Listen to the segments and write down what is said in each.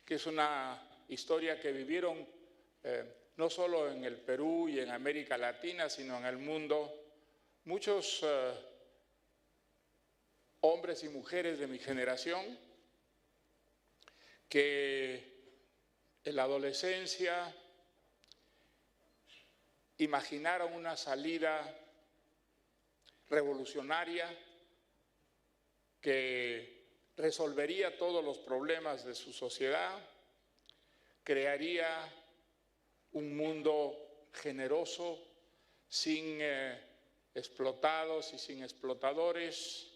que es una historia que vivieron no solo en el Perú y en América Latina, sino en el mundo, muchos hombres y mujeres de mi generación que en la adolescencia imaginaron una salida revolucionaria que resolvería todos los problemas de su sociedad, crearía un mundo generoso, sin explotados y sin explotadores,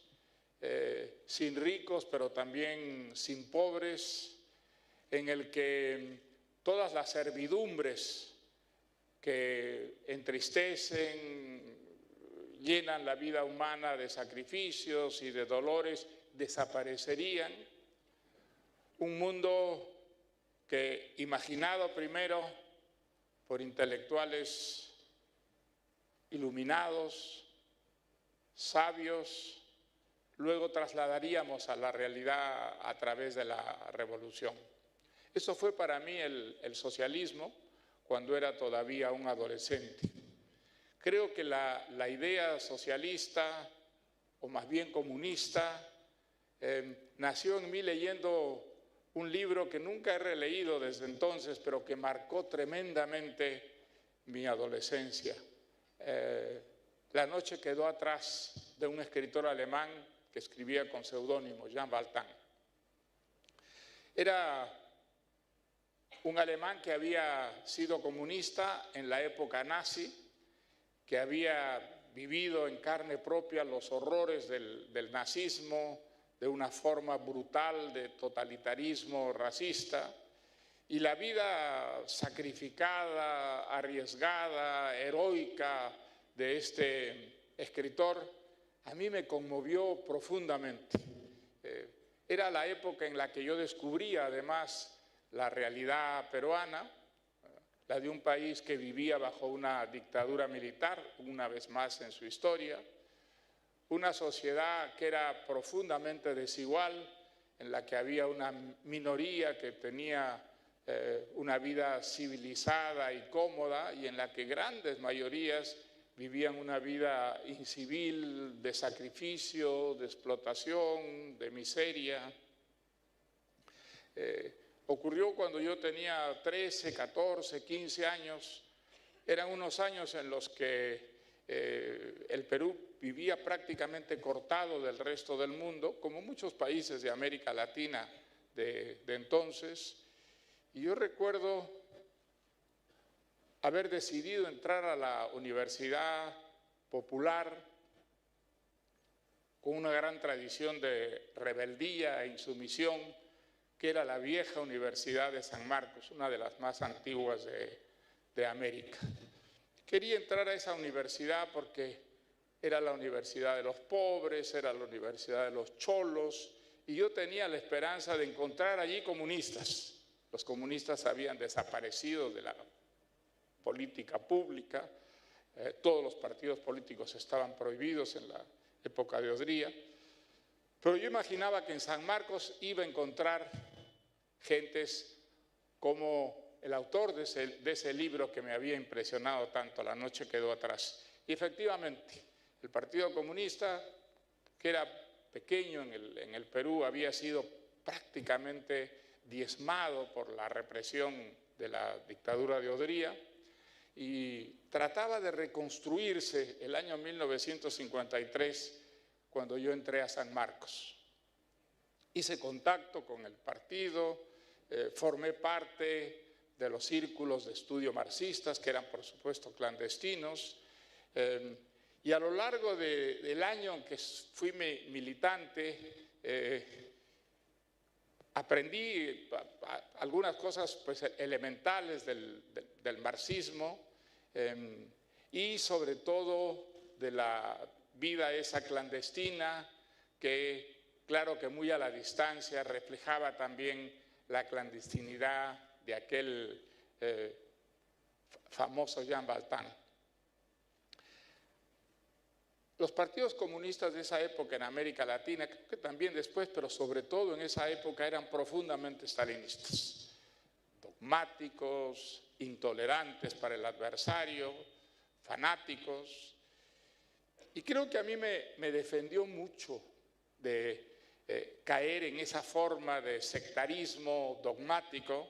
sin ricos pero también sin pobres, en el que todas las servidumbres que entristecen, llenan la vida humana de sacrificios y de dolores, desaparecerían. Un mundo que, imaginado primero por intelectuales iluminados, sabios, luego trasladaríamos a la realidad a través de la revolución. Eso fue para mí el socialismo cuando era todavía un adolescente. Creo que la idea socialista, o más bien comunista, nació en mí leyendo un libro que nunca he releído desde entonces, pero que marcó tremendamente mi adolescencia. La noche quedó atrás, de un escritor alemán que escribía con seudónimo, Jean Valjean. Era un alemán que había sido comunista en la época nazi, que había vivido en carne propia los horrores del nazismo, de una forma brutal de totalitarismo racista, y la vida sacrificada, arriesgada, heroica de este escritor a mí me conmovió profundamente. Era la época en la que yo descubría además la realidad peruana, la de un país que vivía bajo una dictadura militar, una vez más en su historia, una sociedad que era profundamente desigual, en la que había una minoría que tenía una vida civilizada y cómoda, y en la que grandes mayorías vivían una vida incivil, de sacrificio, de explotación, de miseria. Ocurrió cuando yo tenía 13, 14, 15 años. Eran unos años en los que el Perú vivía prácticamente cortado del resto del mundo, como muchos países de América Latina de entonces. Y yo recuerdo haber decidido entrar a la Universidad Popular con una gran tradición de rebeldía e insumisión, que era la vieja Universidad de San Marcos, una de las más antiguas de América. Quería entrar a esa universidad porque era la universidad de los pobres, era la universidad de los cholos, y yo tenía la esperanza de encontrar allí comunistas. Los comunistas habían desaparecido de la política pública, todos los partidos políticos estaban prohibidos en la época de Odría, pero yo imaginaba que en San Marcos iba a encontrar gentes como el autor de ese libro que me había impresionado tanto, La noche quedó atrás. Y efectivamente, el Partido Comunista, que era pequeño en el Perú, había sido prácticamente diezmado por la represión de la dictadura de Odría y trataba de reconstruirse el año 1953 cuando yo entré a San Marcos. Hice contacto con el partido, formé parte de los círculos de estudio marxistas, que eran por supuesto clandestinos, y a lo largo del año en que fui militante, aprendí algunas cosas pues, elementales del marxismo y sobre todo de la vida esa clandestina que, claro que muy a la distancia, reflejaba también la clandestinidad de aquel famoso Jean Valjean. Los partidos comunistas de esa época en América Latina, creo que también después, pero sobre todo en esa época, eran profundamente stalinistas, dogmáticos, intolerantes para el adversario, fanáticos. Y creo que a mí me defendió mucho de caer en esa forma de sectarismo dogmático,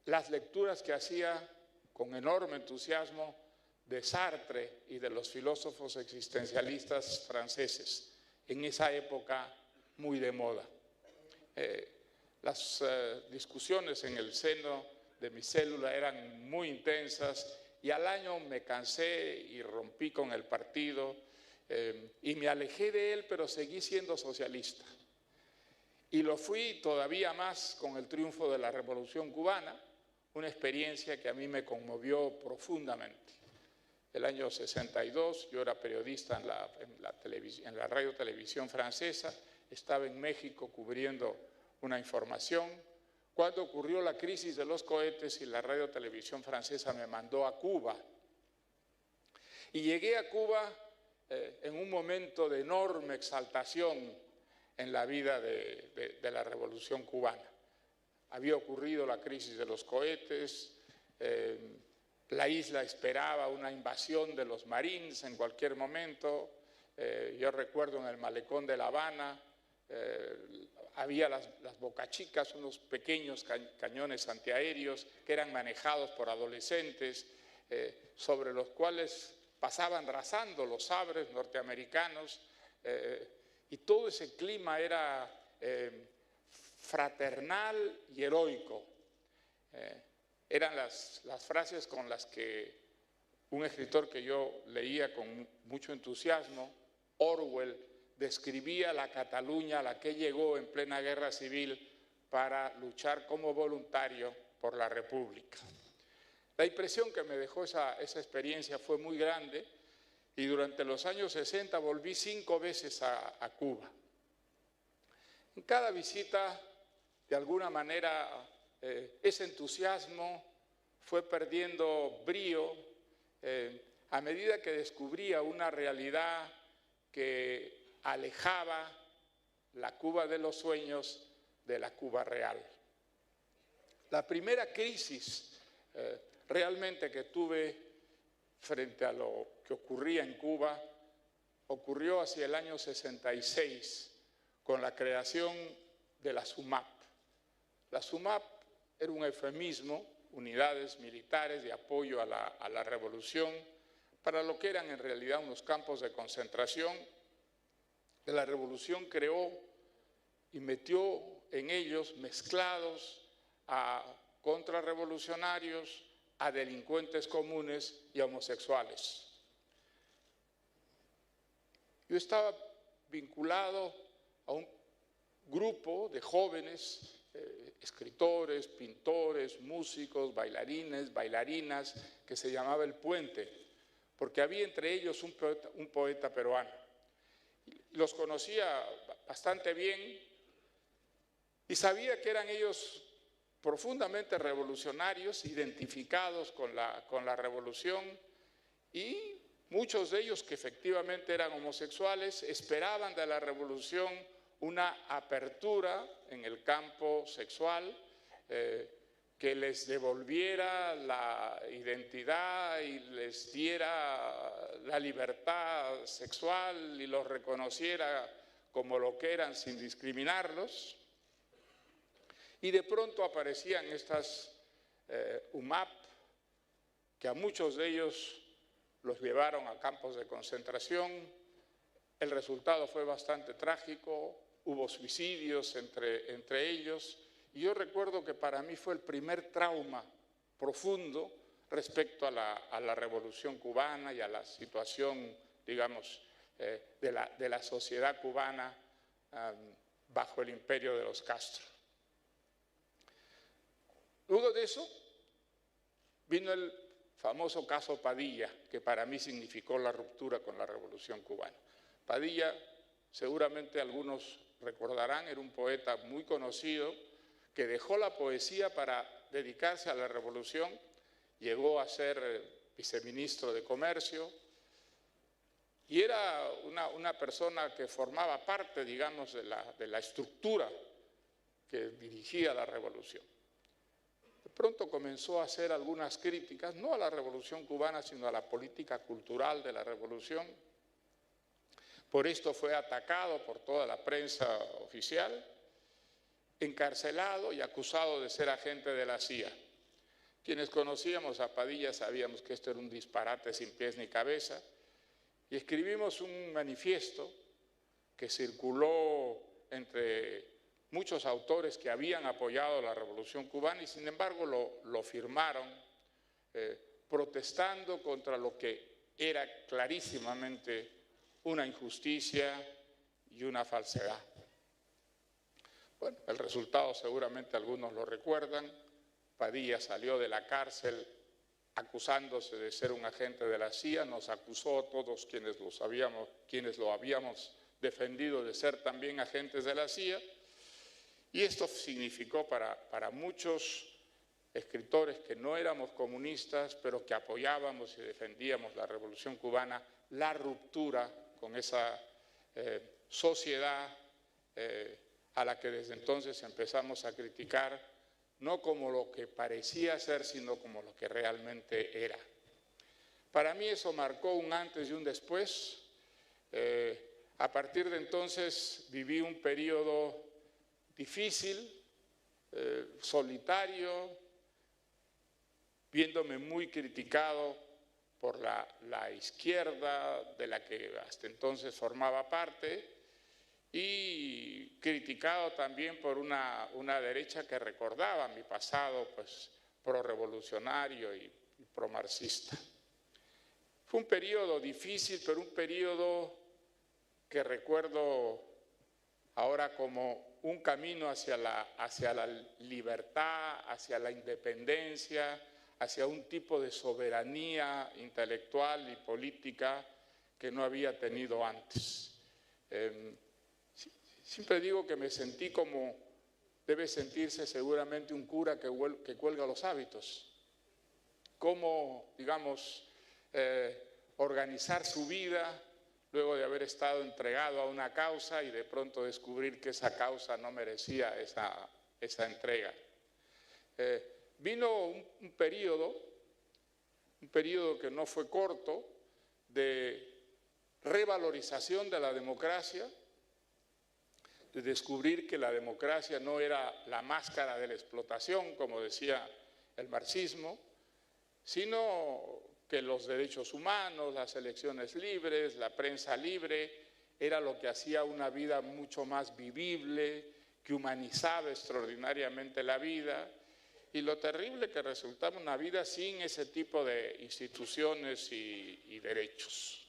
las lecturas que hacía con enorme entusiasmo de Sartre y de los filósofos existencialistas franceses, en esa época muy de moda. Las discusiones en el seno de mi célula eran muy intensas y al año me cansé y rompí con el partido y me alejé de él, pero seguí siendo socialista. Y lo fui todavía más con el triunfo de la Revolución Cubana, una experiencia que a mí me conmovió profundamente. El año 62, yo era periodista en la radio televisión francesa, estaba en México cubriendo una información. Cuando ocurrió la crisis de los cohetes y la radio televisión francesa me mandó a Cuba. Y llegué a Cuba en un momento de enorme exaltación en la vida de la Revolución Cubana. Había ocurrido la crisis de los cohetes, la isla esperaba una invasión de los Marines en cualquier momento. Yo recuerdo en el malecón de La Habana, había las Boca Chicas, unos pequeños cañones antiaéreos que eran manejados por adolescentes, sobre los cuales pasaban rasando los sabres norteamericanos, y todo ese clima era fraternal y heroico. Eran las frases con las que un escritor que yo leía con mucho entusiasmo, Orwell, describía la Cataluña a la que llegó en plena guerra civil para luchar como voluntario por la República. La impresión que me dejó esa experiencia fue muy grande y durante los años 60 volví 5 veces a Cuba. En cada visita, de alguna manera, ese entusiasmo fue perdiendo brío a medida que descubría una realidad que alejaba la Cuba de los sueños de la Cuba real. La primera crisis realmente que tuve frente a lo que ocurría en Cuba ocurrió hacia el año 66 con la creación de la SUMAP. La SUMAP era un eufemismo, unidades militares de apoyo a la revolución, para lo que eran en realidad unos campos de concentración que la revolución creó y metió en ellos mezclados a contrarrevolucionarios, a delincuentes comunes y a homosexuales. Yo estaba vinculado a un grupo de jóvenes, escritores, pintores, músicos, bailarines, bailarinas, que se llamaba El Puente, porque había entre ellos un poeta peruano. Los conocía bastante bien y sabía que eran ellos profundamente revolucionarios, identificados con la revolución, y muchos de ellos que efectivamente eran homosexuales esperaban de la revolución una apertura en el campo sexual que les devolviera la identidad y les diera la libertad sexual y los reconociera como lo que eran sin discriminarlos. Y de pronto aparecían estas UMAP, que a muchos de ellos los llevaron a campos de concentración. El resultado fue bastante trágico, hubo suicidios entre ellos. Y yo recuerdo que para mí fue el primer trauma profundo respecto a la revolución cubana y a la situación, digamos, de la sociedad cubana bajo el imperio de los Castro. Luego de eso vino el famoso caso Padilla, que para mí significó la ruptura con la revolución cubana. Padilla, seguramente algunos recordarán, era un poeta muy conocido que dejó la poesía para dedicarse a la revolución, llegó a ser viceministro de Comercio, y era una persona que formaba parte, digamos, de la estructura que dirigía la revolución. De pronto comenzó a hacer algunas críticas, no a la revolución cubana, sino a la política cultural de la revolución. Por esto fue atacado por toda la prensa oficial, encarcelado y acusado de ser agente de la CIA. Quienes conocíamos a Padilla sabíamos que esto era un disparate sin pies ni cabeza, y escribimos un manifiesto que circuló entre muchos autores que habían apoyado la revolución cubana y sin embargo lo firmaron protestando contra lo que era clarísimamente una injusticia y una falsedad. Bueno, el resultado seguramente algunos lo recuerdan. Padilla salió de la cárcel acusándose de ser un agente de la CIA, nos acusó a todos quienes lo habíamos defendido de ser también agentes de la CIA, y esto significó para muchos escritores que no éramos comunistas, pero que apoyábamos y defendíamos la revolución cubana, la ruptura con esa sociedad a la que desde entonces empezamos a criticar, no como lo que parecía ser, sino como lo que realmente era. Para mí eso marcó un antes y un después. A partir de entonces viví un periodo difícil, solitario, viéndome muy criticado por la izquierda de la que hasta entonces formaba parte, y criticado también por una derecha que recordaba mi pasado pues prorrevolucionario y promarxista. Fue un periodo difícil, pero un periodo que recuerdo ahora como un camino hacia la libertad, hacia la independencia, hacia un tipo de soberanía intelectual y política que no había tenido antes. Siempre digo que me sentí como debe sentirse seguramente un cura que cuelga los hábitos. Cómo, digamos, organizar su vida luego de haber estado entregado a una causa y de pronto descubrir que esa causa no merecía esa entrega. Vino un periodo que no fue corto, de revalorización de la democracia, de descubrir que la democracia no era la máscara de la explotación, como decía el marxismo, sino que los derechos humanos, las elecciones libres, la prensa libre, era lo que hacía una vida mucho más vivible, que humanizaba extraordinariamente la vida, y lo terrible que resultaba una vida sin ese tipo de instituciones y derechos.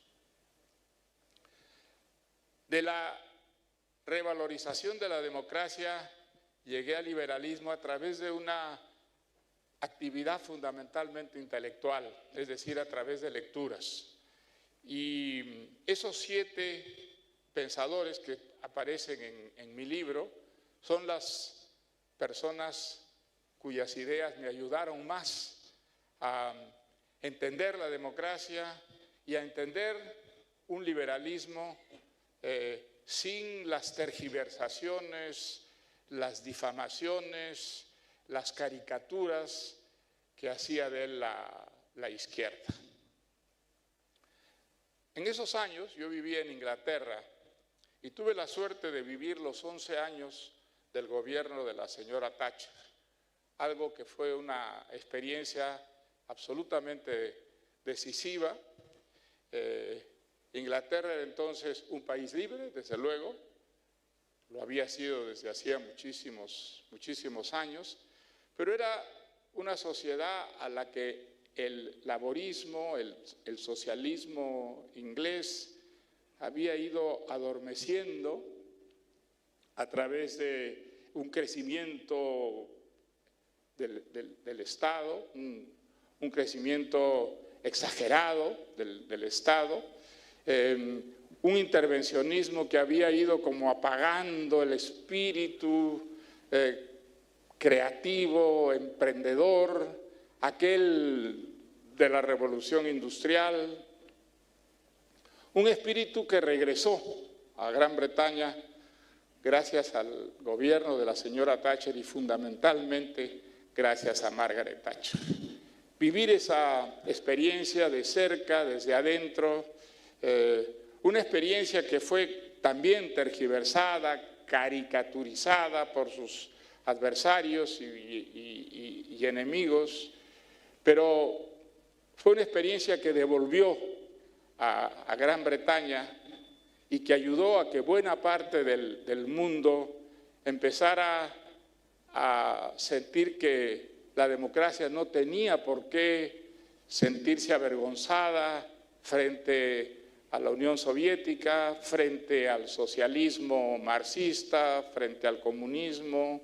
De la revalorización de la democracia llegué al liberalismo a través de una actividad fundamentalmente intelectual, es decir, a través de lecturas. Y esos 7 pensadores que aparecen en mi libro son las personas cuyas ideas me ayudaron más a entender la democracia y a entender un liberalismo sin las tergiversaciones, las difamaciones, las caricaturas que hacía de él la izquierda. En esos años yo vivía en Inglaterra y tuve la suerte de vivir los 11 años del gobierno de la señora Thatcher, algo que fue una experiencia absolutamente decisiva. Inglaterra era entonces un país libre, desde luego, lo había sido desde hacía muchísimos años, pero era una sociedad a la que el laborismo, el socialismo inglés había ido adormeciendo a través de un crecimiento del Estado, un crecimiento exagerado del Estado, un intervencionismo que había ido como apagando el espíritu creativo, emprendedor, aquel de la revolución industrial, Un espíritu que regresó a Gran Bretaña gracias al gobierno de la señora Thatcher y fundamentalmente gracias a Margaret Thatcher. Vivir esa experiencia de cerca, desde adentro, una experiencia que fue también tergiversada, caricaturizada por sus adversarios y enemigos, pero fue una experiencia que devolvió a Gran Bretaña y que ayudó a que buena parte del mundo empezara a sentir que la democracia no tenía por qué sentirse avergonzada frente a la Unión Soviética, frente al socialismo marxista, frente al comunismo.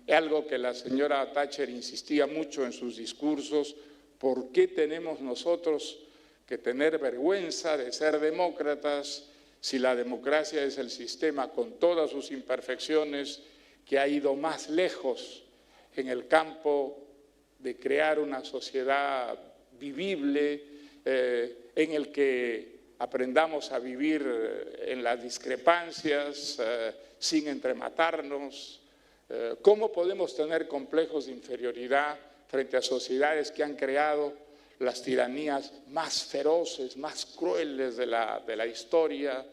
Algo que la señora Thatcher insistía mucho en sus discursos: ¿por qué tenemos nosotros que tener vergüenza de ser demócratas si la democracia es el sistema con todas sus imperfecciones que ha ido más lejos en el campo de crear una sociedad vivible, en el que aprendamos a vivir en las discrepancias, sin entrematarnos? ¿Cómo podemos tener complejos de inferioridad frente a sociedades que han creado las tiranías más feroces, más crueles de la historia?